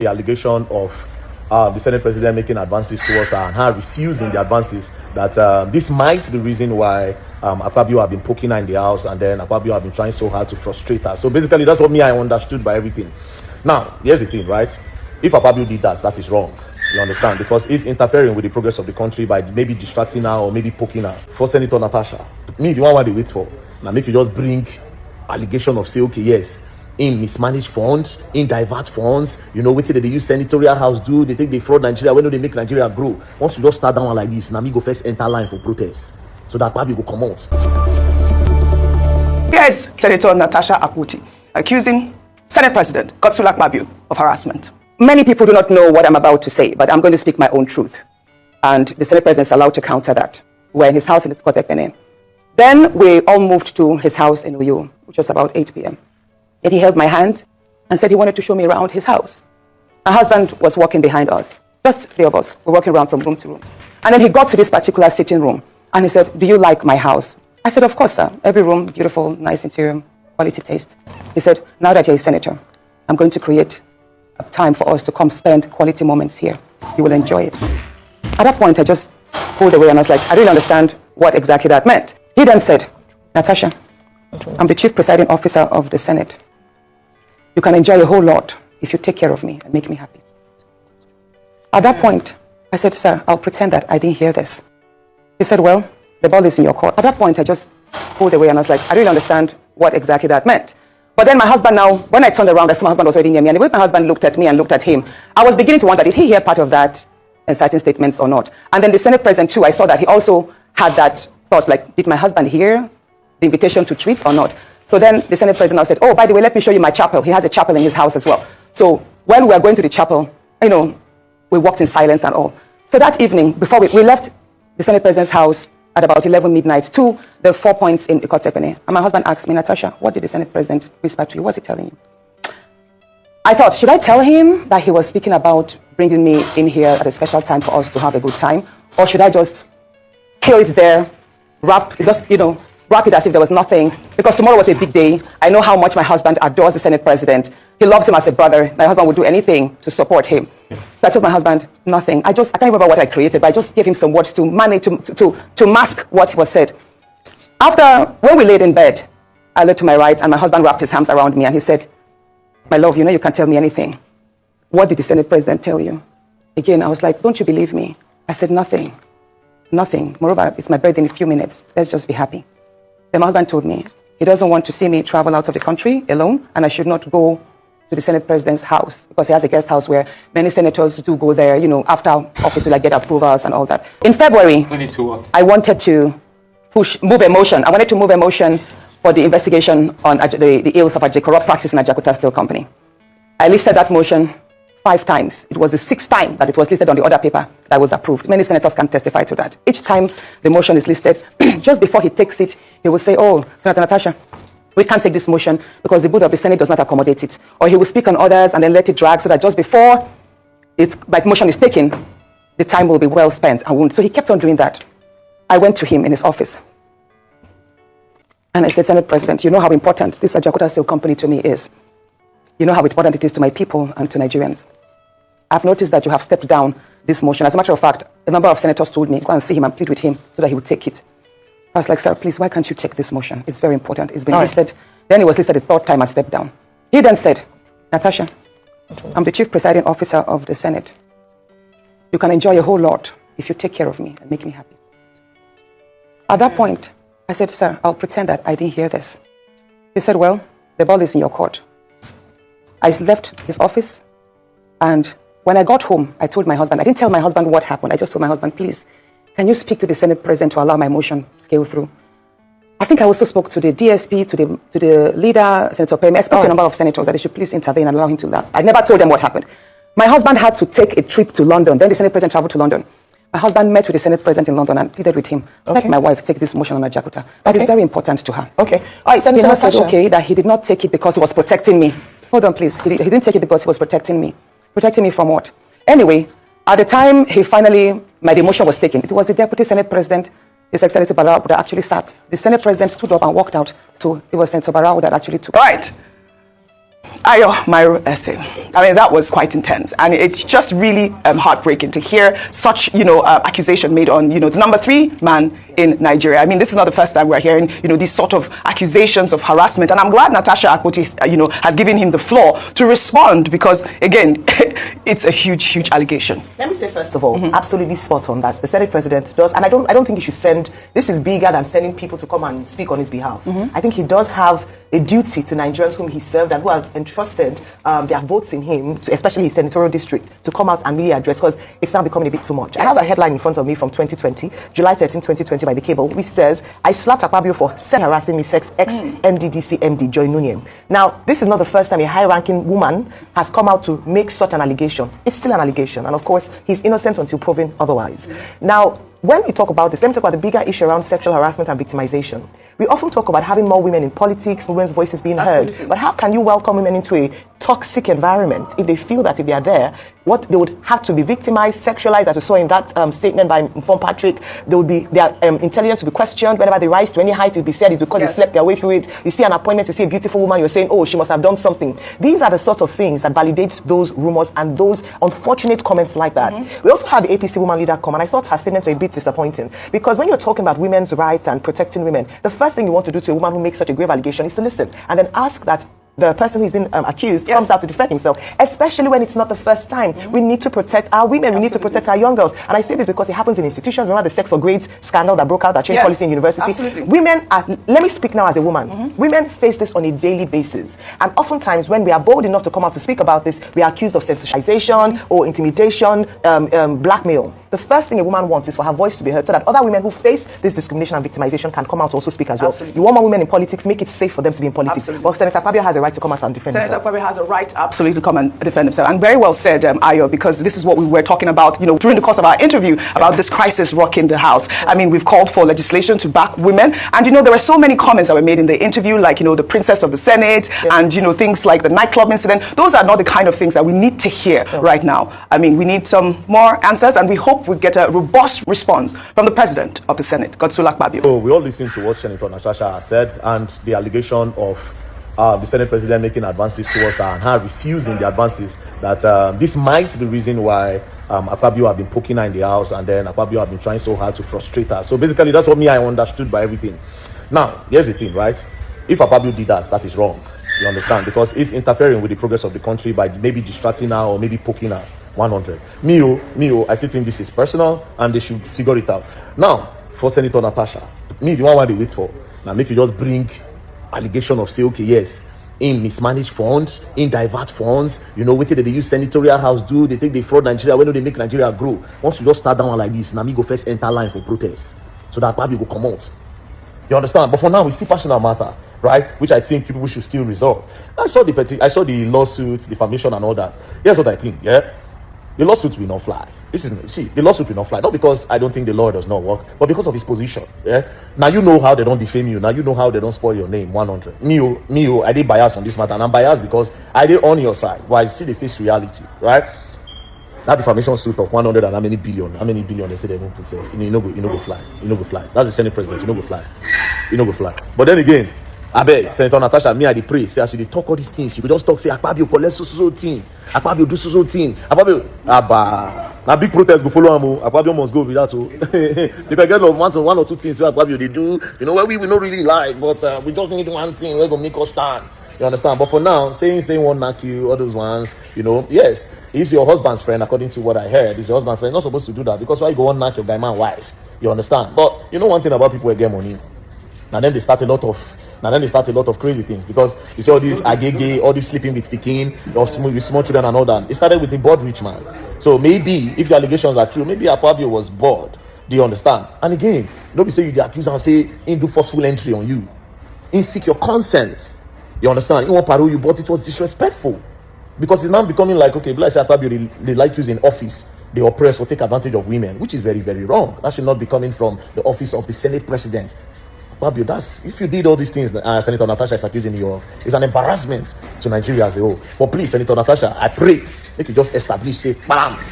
the allegation of the Senate President making advances towards her and her refusing the advances, that this might be the reason why Akpabio have been poking her in the house, and then Akpabio have been trying so hard to frustrate her. So basically, that's what I understood by everything. Now, here's the thing, right? If Akpabio did that, that is wrong. You understand? Because he's interfering with the progress of the country by maybe distracting her or maybe poking her. For Senator Natasha, me, the one what they wait for, now make you just bring allegation of say, okay, yes, in mismanage funds, in divert funds, you know, what they use senatorial house do, they think they fraud Nigeria, when do they make Nigeria grow? Once you just start down like this, now me go first enter line for protest. So that Akpabio go come out. Here is Senator Natasha Akpabio accusing Senate President Akpabio of harassment. Many people do not know what I'm about to say, but I'm going to speak my own truth. And the Senate President is allowed to counter that. We're in his house in Akpabio. Then we all moved to his house in Uyo, which was about 8 p.m. And he held my hand and said he wanted to show me around his house. My husband was walking behind us. Just three of us were walking around from room to room. And then he got to this particular sitting room and he said, "Do you like my house?" I said, "Of course, sir. Every room, beautiful, nice interior, quality taste." He said, "Now that you're a senator, I'm going to create a time for us to come spend quality moments here. You will enjoy it." At that point, I just pulled away and I was like, I didn't understand what exactly that meant. He then said, "Natasha, I'm the chief presiding officer of the Senate. You can enjoy a whole lot if you take care of me and make me happy." At that point, I said, "Sir, I'll pretend that I didn't hear this." He said, "Well, the ball is in your court." At that point, I just pulled away and I was like, I didn't understand what exactly that meant. But then my husband now, when I turned around, I saw my husband was already near me. And the way my husband looked at me and looked at him, I was beginning to wonder, did he hear part of that inciting statements or not? And then the Senate President too, I saw that he also had that thought, like, did my husband hear the invitation to treat or not? So then the Senate President now said, "Oh, by the way, let me show you my chapel." He has a chapel in his house as well. So when we were going to the chapel, you know, we walked in silence and all. So that evening, before we left the Senate President's house at about 11 midnight to the 4 Points in Akpabio. And my husband asked me, "Natasha, what did the Senate President whisper to you? What's he telling you?" I thought, should I tell him that he was speaking about bringing me in here at a special time for us to have a good time? Or should I just kill it there, wrap it as if there was nothing? Because tomorrow was a big day. I know how much my husband adores the Senate President. He loves him as a brother. My husband would do anything to support him. So I told my husband, nothing. I can't remember what I created, but I just gave him some words to manage, to mask what was said. When we laid in bed, I looked to my right and my husband wrapped his arms around me and he said, "My love, you know you can't tell me anything. What did the Senate President tell you?" Again, I was like, "Don't you believe me?" I said, "Nothing. Nothing. Moreover, it's my birthday in a few minutes. Let's just be happy." Then my husband told me he doesn't want to see me travel out of the country alone and I should not go to the Senate President's house because he has a guest house where many senators do go there, you know, after office to like get approvals and all that. In February, I wanted to move a motion. I wanted to move a motion for the investigation on the ills of a corrupt practice in Ajakuta Steel Company. I listed that motion 5 times. It was the 6th time that it was listed on the order paper that was approved. Many senators can testify to that. Each time the motion is listed, just before he takes it, he will say, "Oh, Senator Natasha, we can't take this motion because the board of the Senate does not accommodate it." Or he will speak on others and then let it drag so that just before the motion is taken, the time will be well spent. So he kept on doing that. I went to him in his office. And I said, "Senate President, you know how important this Ajakuta Steel Company to me is. You know how important it is to my people and to Nigerians. I've noticed that you have stepped down this motion. As a matter of fact, a number of senators told me, go and see him and plead with him so that he would take it." I was like, "Sir, please, why can't you take this motion? It's very important. It's been listed." Then it was listed the 3rd time I stepped down. He then said, "Natasha, I'm the chief presiding officer of the Senate. You can enjoy a whole lot if you take care of me and make me happy." At that point, I said, "Sir, I'll pretend that I didn't hear this." He said, "Well, the ball is in your court." I left his office, and when I got home, I told my husband, I didn't tell my husband what happened. I just told my husband, "Please, can you speak to the Senate President to allow my motion scale through?" I think I also spoke to the DSP, to the leader, Senator Pemi. I spoke to a number of senators that they should please intervene and allow him to laugh. I never told them what happened. My husband had to take a trip to London. Then the Senate President traveled to London. My husband met with the Senate President in London and pleaded with him, "Let my wife take this motion on Ajakuta. That is very important to her." Okay. All right, Senator Natasha. Said, okay, that he did not take it because he was protecting me. Hold on, please. He didn't take it because he was protecting me. Protecting me from what? Anyway, at the time my demotion was taken, it was the Deputy Senate President, His Excellency Barao, that actually sat. The Senate President stood up and walked out. So it was Senator Barao that actually took it. Right. Ayo, my essay. I mean, that was quite intense, and it's just really heartbreaking to hear such, accusation made on, the number 3 man in Nigeria. I mean, this is not the first time we're hearing, these sort of accusations of harassment, and I'm glad Natasha has given him the floor to respond because, again, it's a huge allegation. Let me say first of all, absolutely spot on that the Senate President does, and I don't think he should send. This is bigger than sending people to come and speak on his behalf. I think he does have a duty to Nigerians whom he served and who have entrusted their votes in him, especially his senatorial district, to come out and really address, because it's now becoming a bit too much. Yes. I have a headline in front of me from 2020, July 13, 2020 by The Cable, which says, I slapped Akpabio for harassing me sex ex-MDDC MD Joy Nunye. Now, this is not the first time a high-ranking woman has come out to make such an allegation. It's still an allegation, and of course, he's innocent until proven otherwise. Now, when we talk about this, let me talk about the bigger issue around sexual harassment and victimization. We often talk about having more women in politics, women's voices being heard. But how can you welcome women into a toxic environment if they feel that if they are there, what they would have to be victimized, sexualized, as we saw in that statement by Inform Patrick, their intelligence will be questioned. Whenever they rise to any height, it will be said it's because they slept their way through it. You see an appointment, you see a beautiful woman, you're saying, oh, she must have done something. These are the sort of things that validate those rumors and those unfortunate comments like that. We also had the APC woman leader come, and I thought her statements were a bit disappointing, because when you're talking about women's rights and protecting women, the first thing you want to do to a woman who makes such a grave allegation is to listen and then ask that the person who's been accused comes out to defend himself, especially when it's not the first time. We need to protect our women. We need to protect our young girls. And I say this because it happens in institutions. Remember the sex for grades scandal that broke out, that changed policy in university? Women are, let me speak now as a woman. Women face this on a daily basis. And oftentimes when we are bold enough to come out to speak about this, we are accused of sensitization or intimidation, blackmail. The first thing a woman wants is for her voice to be heard, so that other women who face this discrimination and victimization can come out to also speak as well. You want more women in politics, make it safe for them to be in politics. But Senator Akpabio has a right to come out and defend himself. Senator Akpabio has a right to absolutely come and defend himself. And very well said, Ayo, because this is what we were talking about, during the course of our interview about this crisis rocking the House. I mean, we've called for legislation to back women. And, there were so many comments that were made in the interview, like, the princess of the Senate and, things like the nightclub incident. Those are not the kind of things that we need to hear right now. I mean, we need some more answers, and we hope we get a robust response from the president of the Senate, Godswill Akpabio. So we all listened to what Senator Natasha has said, and the allegation of the Senate president making advances towards her and her refusing the advances, that this might be the reason why Akpabio have been poking her in the house, and then Akpabio have been trying so hard to frustrate her. So basically, that's what I understood by everything. Now, here's the thing, right? If Akpabio did that, that is wrong. You understand? Because it's interfering with the progress of the country by maybe distracting her or maybe poking her. 100. Me, I still think this is personal and they should figure it out. Now, for Senator Natasha, the one they wait for. Now, make you just bring allegation of say, okay, yes, in mismanage funds, in divert funds, what they use senatorial house do, they take the fraud Nigeria, when do they make Nigeria grow? Once you just start down like this, now me go first enter line for protest. So that Akpabio go come out. You understand? But for now, we see personal matter, right? Which I think people should still resolve. I saw the lawsuits, defamation and all that. Here's what I think, the lawsuit will not fly. The lawsuit will not fly. Not because I don't think the law does not work, but because of his position. Now you know how they don't defame you. Now you know how they don't spoil your name. 100. Me, I did bias on this matter, and I'm biased because I did on your side. But I still they face reality, right? That defamation suit of 100 and how many billion they say they won't put it. You know go fly. That's the Senate president. You know go fly. But then again, I beg, Senator Natasha, me I dey pray. Say as you talk all these things, you could just talk, say Akpabio collect so thing. Akpabio do so thing. Akpabio, now big protest go follow him. Akpabio must go with that too. If I get one or two things where Akpabio they do, where we not really like, but we just need one thing where gonna make us stand. You understand? But for now, saying one knock you, all those ones, yes, he's your husband's friend, according to what I heard. He's your husband's friend. Not supposed to do that, because why you go one knock your guy man wife? You understand? But one thing about people who get money, and then they start a lot of crazy things, because you see all these agege, all these sleeping with Pekin, or with small children and all that. It started with a bored rich man. So maybe, if the allegations are true, maybe Akpabio was bored. Do you understand? And again, don't be say you the accuser and say, he do forceful entry on you. He seek your consent. You understand? He won't parole you, but it was disrespectful. Because it's now becoming like, okay, like Akpabio, they like using office. They oppress or take advantage of women, which is very, very wrong. That should not be coming from the office of the Senate president. Akpabio, if you did all these things that Senator Natasha is accusing you of, it's an embarrassment to Nigeria as a whole. But please, Senator Natasha, I pray, make you just establish, say, bam,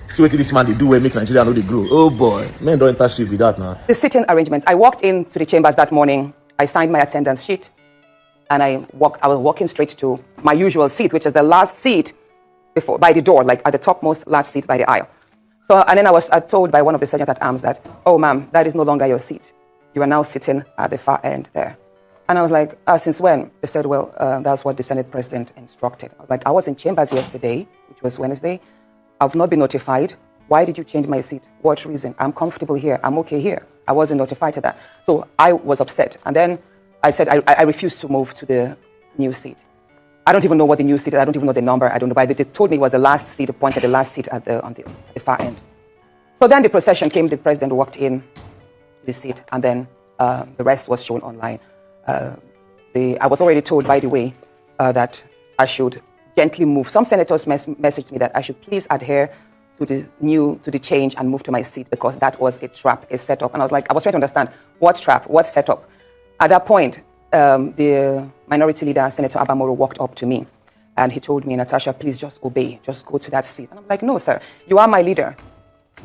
see what this man they do when make Nigeria know they grow. Oh boy, men don't enter shit with that now. The sitting arrangements. I walked into the chambers that morning. I signed my attendance sheet. and I was walking straight to my usual seat, which is the last seat before by the door, like at the topmost last seat by the aisle. So, and then I was told by one of the sergeant at arms that, oh, ma'am, that is no longer your seat. You are now sitting at the far end there. And I was like, since when? They said, well, that's what the Senate President instructed. I was like, I was in chambers yesterday, which was Wednesday. I've not been notified. Why did you change my seat? What reason? I'm comfortable here. I'm okay here. I wasn't notified to that. So I was upset. And then I said, I refused to move to the new seat. I don't even know what the new seat is. I don't even know the number. I don't know. But they told me it was the last seat, appointed the last seat on the far end. So then the procession came. The president walked in to the seat, and then the rest was shown online. I was already told, by the way, that I should gently move. Some senators messaged me that I should please adhere to the change and move to my seat because that was a trap, a setup. And I was like, I was trying to understand what trap, what setup. At that point, the minority leader, Senator Abamoro, walked up to me and he told me, Natasha, please just obey, just go to that seat. And I'm like, no, sir, you are my leader.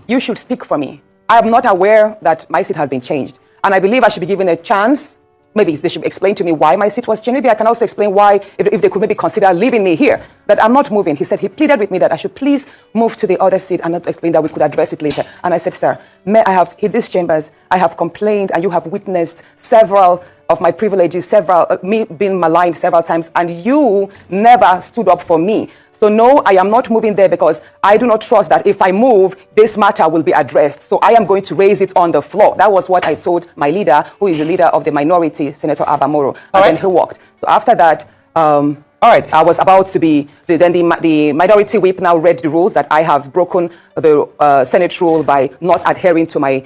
You should speak for me. I am not aware that my seat has been changed. And I believe I should be given a chance. Maybe they should explain to me why my seat was changed. Maybe I can also explain why, if they could maybe consider leaving me here, that I'm not moving. He said, he pleaded with me that I should please move to the other seat and not explain that we could address it later. And I said, sir, I have in these chambers, I have complained and you have witnessed several of my privileges, me being maligned several times, and you never stood up for me. So no, I am not moving there because I do not trust that if I move, this matter will be addressed. So I am going to raise it on the floor. That was what I told my leader, who is the leader of the minority, Senator Abamoro. And then he walked. So after that, all right, I was about to be, then the minority whip now read the rules that I have broken the Senate rule by not adhering to my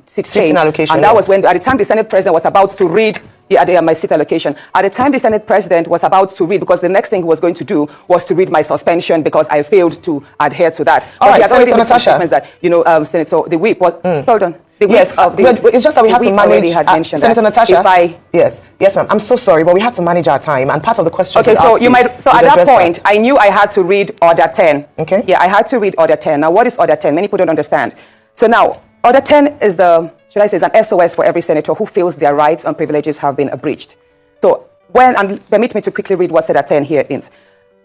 seat change. Allocation, and that was when, at the time the Senate President was about to read my seat allocation. At the time the Senate President was about to read, because the next thing he was going to do was to read my suspension because I failed to adhere to that. All right, Senator Natasha. That, Senator, the whip was, hold on. Yes, it's just that we have to manage. Senator Natasha, yes, ma'am. I'm so sorry, but we have to manage our time. And part of the question. Okay, so you might. So at that point, I knew I had to read Order 10. Okay. Yeah, I had to read Order 10. Now, what is Order 10? Many people don't understand. So now, Order 10 is is an SOS for every senator who feels their rights and privileges have been breached. So and permit me to quickly read what Order 10 here is.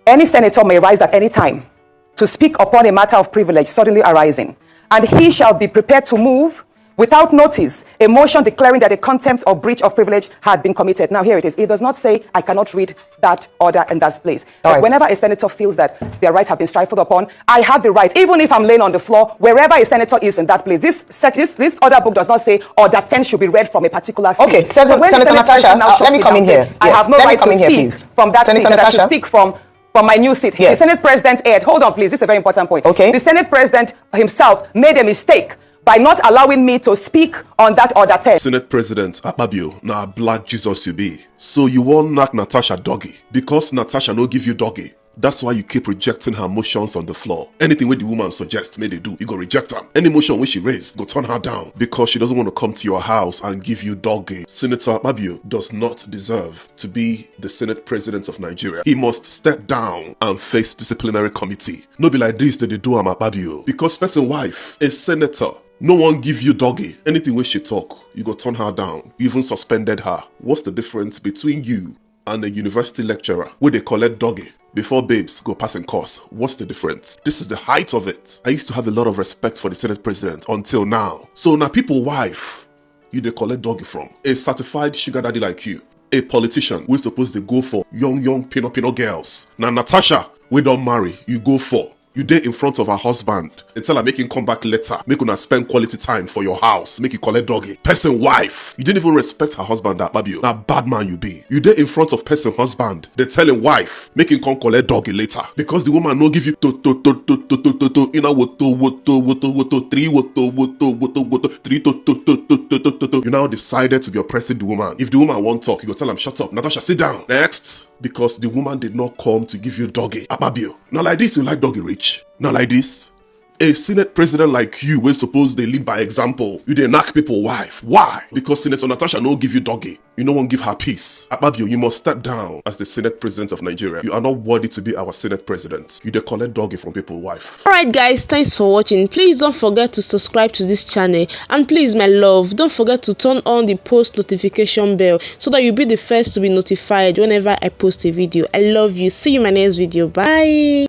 Any senator may rise at any time to speak upon a matter of privilege suddenly arising, and he shall be prepared to move without notice a motion declaring that a contempt or breach of privilege had been committed. Now here it is. It does not say I cannot read that order in that place. Right. Whenever a senator feels that their rights have been stifled upon, I have the right, even if I'm laying on the floor, wherever a senator is in that place. This order book does not say Order 10 should be read from a particular seat. Okay, Senator Natasha, let me come in here. I have no right to speak from that seat, that I should speak from my new seat. Yes. The Senate President aired. Hold on, please. This is a very important point. Okay. The Senate President himself made a mistake by not allowing me to speak on that Order 10. Senate President Akpabio, now black Jesus you be. So you won't knock Natasha doggy. Because Natasha no give you doggy. That's why you keep rejecting her motions on the floor. Anything where the woman suggests may they do, you go reject her. Any motion when she raise, go turn her down. Because she doesn't want to come to your house and give you doggy. Senator Akpabio does not deserve to be the Senate President of Nigeria. He must step down and face disciplinary committee. No be like this that they do am Akpabio. Because person wife, a senator, no one give you doggy. Anything where she talk, you go turn her down. You even suspended her. What's the difference between you and a university lecturer where they collect doggy before babes go passing course? What's the difference? This is the height of it. I used to have a lot of respect for the Senate President until now. So now people wife, you they collect doggy from a certified sugar daddy like you, a politician we supposed to go for young pino girls. Now Natasha, we don't marry, you go for. You date in front of her husband and tell her make him come back later. Make una spend quality time for your house. Make you collect doggy. Person wife. You didn't even respect her husband that Akpabio. That bad man you be. You date in front of person husband. They tell him wife make him come collect doggy later. Because the woman no give you you now decided to be oppressing the woman. If the woman won't talk, you go tell him shut up. Natasha, sit down. Next. Because the woman did not come to give you doggy. Akpabio. Now like this, you like doggy rich. Now like this, A Senate president like you, wey suppose dey lead by example, you dey knack people wife. Why? Because Senator Natasha no give you doggy. You no wan give her peace. Akpabio, you must step down as the Senate president of Nigeria. You are not worthy to be our Senate president. You dey collect doggy from people wife. Alright guys, thanks for watching. Please don't forget to subscribe to this channel, and please my love, don't forget to turn on the post notification bell so that you'll be the first to be notified whenever I post a video. I love you. See you in my next video. Bye.